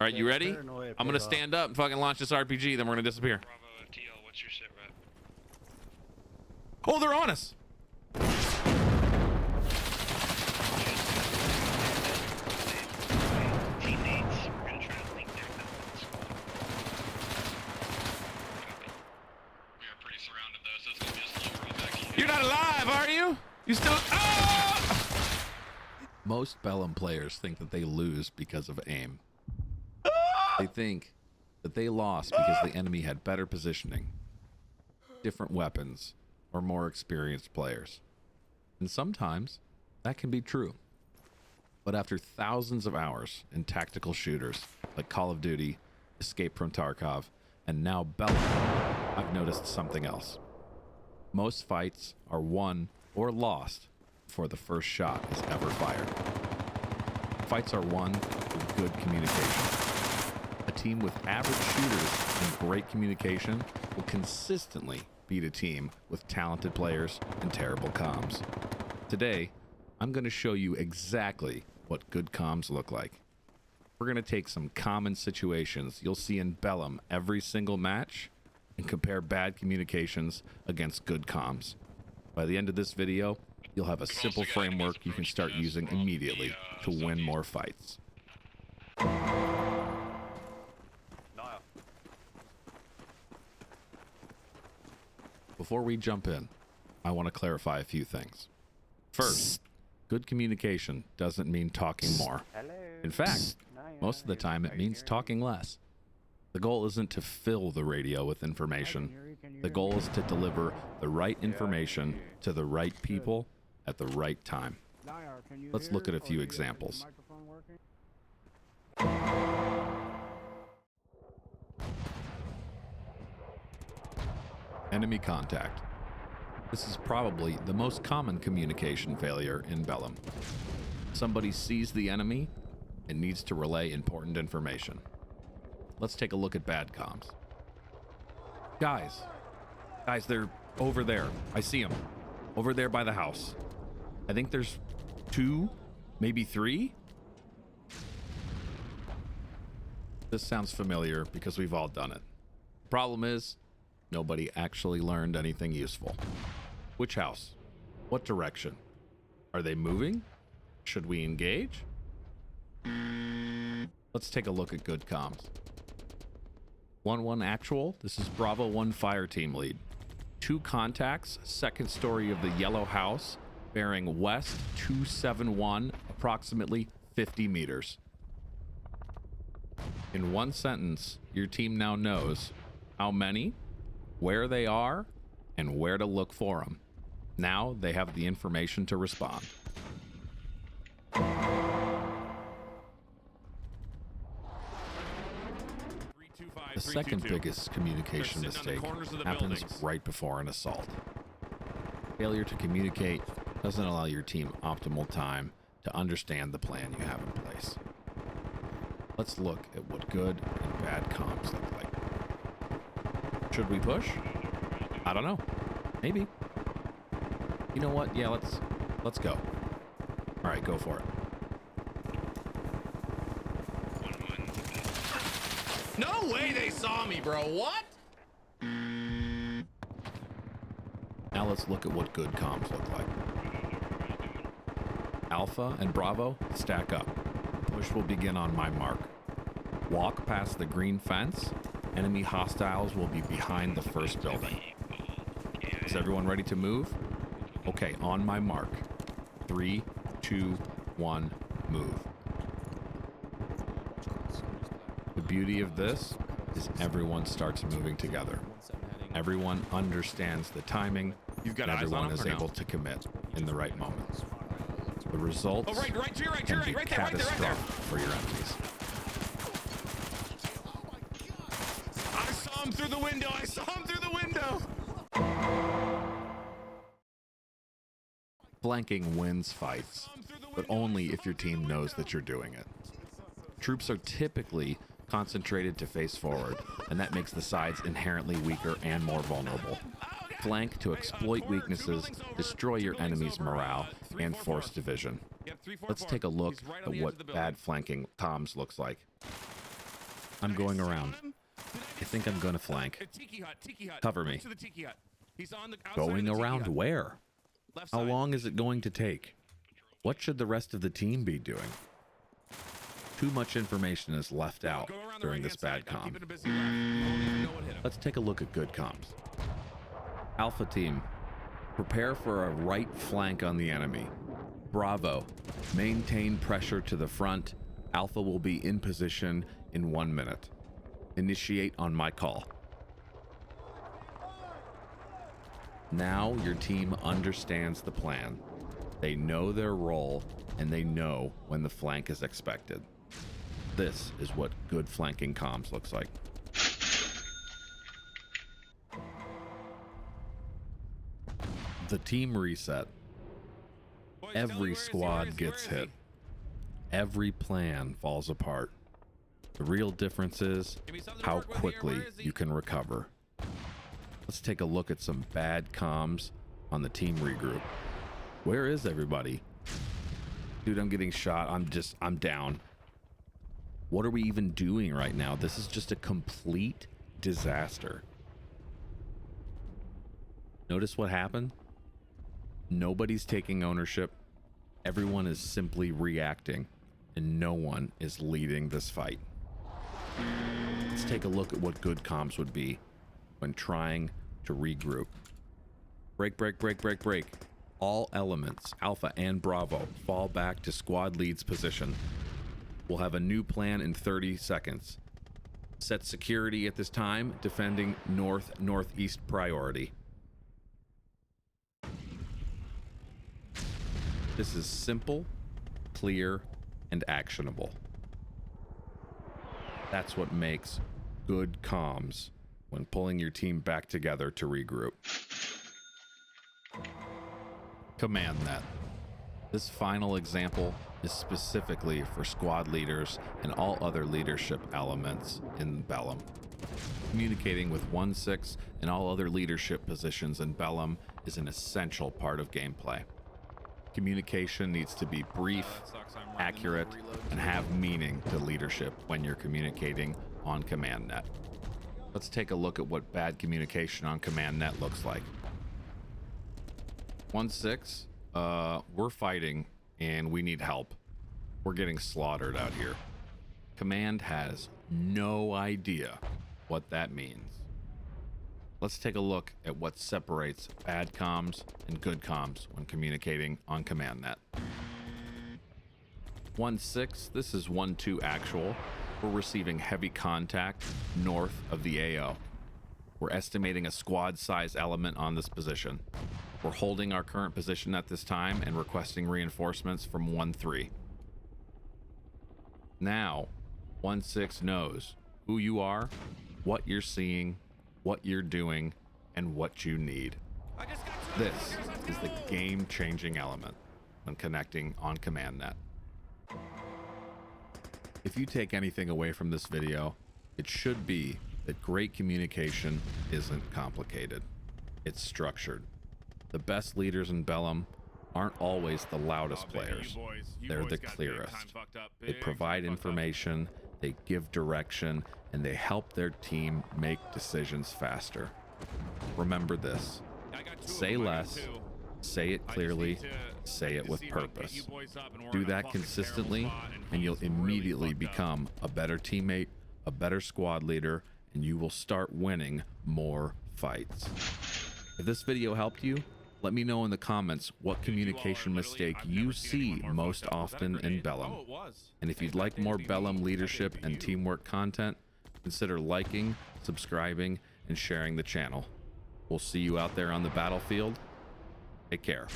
All right, you ready? I'm gonna stand up and fucking launch this RPG, then we're gonna disappear. Bravo FTL, what's your sit rep? Oh, they're on us. Teammates, we're gonna try to link their methods. We are pretty surrounded though, so it's gonna be a slow roll back here. You're not alive, are you? You still? Ah! Most Bellum players think that they lose because of aim. They think that they lost because the enemy had better positioning, different weapons, or more experienced players. And sometimes that can be true. But after thousands of hours in tactical shooters like Call of Duty, Escape from Tarkov, and now Bellum, I've noticed something else. Most fights are won or lost before the first shot is ever fired. Fights are won with good communication. A team with average shooters and great communication will consistently beat a team with talented players and terrible comms. Today, I'm going to show you exactly what good comms look like. We're going to take some common situations you'll see in Bellum every single match and compare bad communications against good comms. By the end of this video, you'll have a simple framework you can start using immediately to win more fights. Before we jump in, I want to clarify a few things. First, good communication doesn't mean talking more. In fact, most of the time it means talking less. The goal isn't to fill the radio with information. The goal is to deliver the right information to the right people at the right time. Let's look at a few examples. Enemy contact. This is probably the most common communication failure in Bellum. Somebody sees the enemy and needs to relay important information. Let's take a look at bad comms. Guys, they're over there. I see them. Over there by the house. I think there's 2, maybe 3. This sounds familiar because we've all done it. Problem is, nobody actually learned anything useful. Which house? What direction? Are they moving? Should we engage? Let's take a look at good comms. 1-1 actual. This is Bravo 1 fire team lead. 2 contacts, second story of the yellow house, bearing west 271, approximately 50 meters. In one sentence, your team now knows how many, where they are, and where to look for them. Now they have the information to respond. The second biggest communication mistake happens right before an assault. Failure to communicate doesn't allow your team optimal time to understand the plan you have in place. Let's look at what good and bad comms look like. Should we push? I don't know. Maybe. You know what? Yeah, let's go. All right, go for it. No way they saw me, bro. What? Now let's look at what good comms look like. Alpha and Bravo stack up. Push will begin on my mark. Walk past the green fence. Enemy hostiles will be behind the first building. Is everyone ready to move? Okay, on my mark. 3, 2, 1, move. The beauty of this is everyone starts moving together. Everyone understands the timing, and everyone is able to commit in the right moments. The results can be catastrophic for your enemies. I saw him through the window! I saw him through the window! Flanking wins fights, but only if your team knows that you're doing it. Troops are typically concentrated to face forward, and that makes the sides inherently weaker and more vulnerable. Flank to exploit weaknesses, destroy your enemy's morale, and force division. Let's take a look at what bad flanking comms looks like. I'm going around. I think I'm going to flank. Tiki hut. Cover me. Next to the tiki hut. He's on the outside Going of the tiki around hut. where? Left How side. long is it going to take? What should the rest of the team be doing? Too much information is left out Go around the during this right-hand bad side. comm. Keep it a busy left. I don't even know what hit him. Let's take a look at good comms. Alpha team, prepare for a right flank on the enemy. Bravo, maintain pressure to the front. Alpha will be in position in 1 minute. Initiate on my call. Now your team understands the plan. They know their role and they know when the flank is expected. This is what good flanking comms looks like. The team reset. Boys, tell me, Every where is he? Where squad is he? Where gets is he? hit. Every plan falls apart. The real difference is Give me something to how work with here. quickly Where is he? you can recover. Let's take a look at some bad comms on the team regroup. Where is everybody? Dude, I'm getting shot. I'm down. What are we even doing right now? This is just a complete disaster. Notice what happened? Nobody's taking ownership. Everyone is simply reacting, and no one is leading this fight. Let's take a look at what good comms would be when trying to regroup. Break. All elements, Alpha and Bravo, fall back to squad lead's position. We'll have a new plan in 30 seconds. Set security at this time, defending northeast priority. This is simple, clear, and actionable. That's what makes good comms when pulling your team back together to regroup. Command net. This final example is specifically for squad leaders and all other leadership elements in Bellum. Communicating with 1-6 and all other leadership positions in Bellum is an essential part of gameplay. Communication needs to be brief, accurate, and have meaning to leadership when you're communicating on command net. Let's take a look at what bad communication on command net looks like. 1-6, we're fighting and we need help. We're getting slaughtered out here. Command has no idea what that means. Let's take a look at what separates bad comms and good comms when communicating on command net. 1-6, this is 1-2 actual. We're receiving heavy contact north of the AO. We're estimating a squad size element on this position. We're holding our current position at this time and requesting reinforcements from 1-3. Now, 1-6 knows who you are, what you're seeing, what you're doing, and what you need. This is the game-changing element when connecting on command net. If you take anything away from this video, it should be that great communication isn't complicated. It's structured. The best leaders in Bellum aren't always the loudest players. They're the clearest. They provide information, they give direction, and they help their team make decisions faster. Remember this. Say less, say it clearly, say it with purpose. Do that consistently, and you'll immediately become a better teammate, a better squad leader, and you will start winning more fights. If this video helped you, let me know in the comments what communication mistake you see most often in Bellum. And if you'd like more Bellum leadership and teamwork content, consider liking, subscribing, and sharing the channel. We'll see you out there on the battlefield. Take care.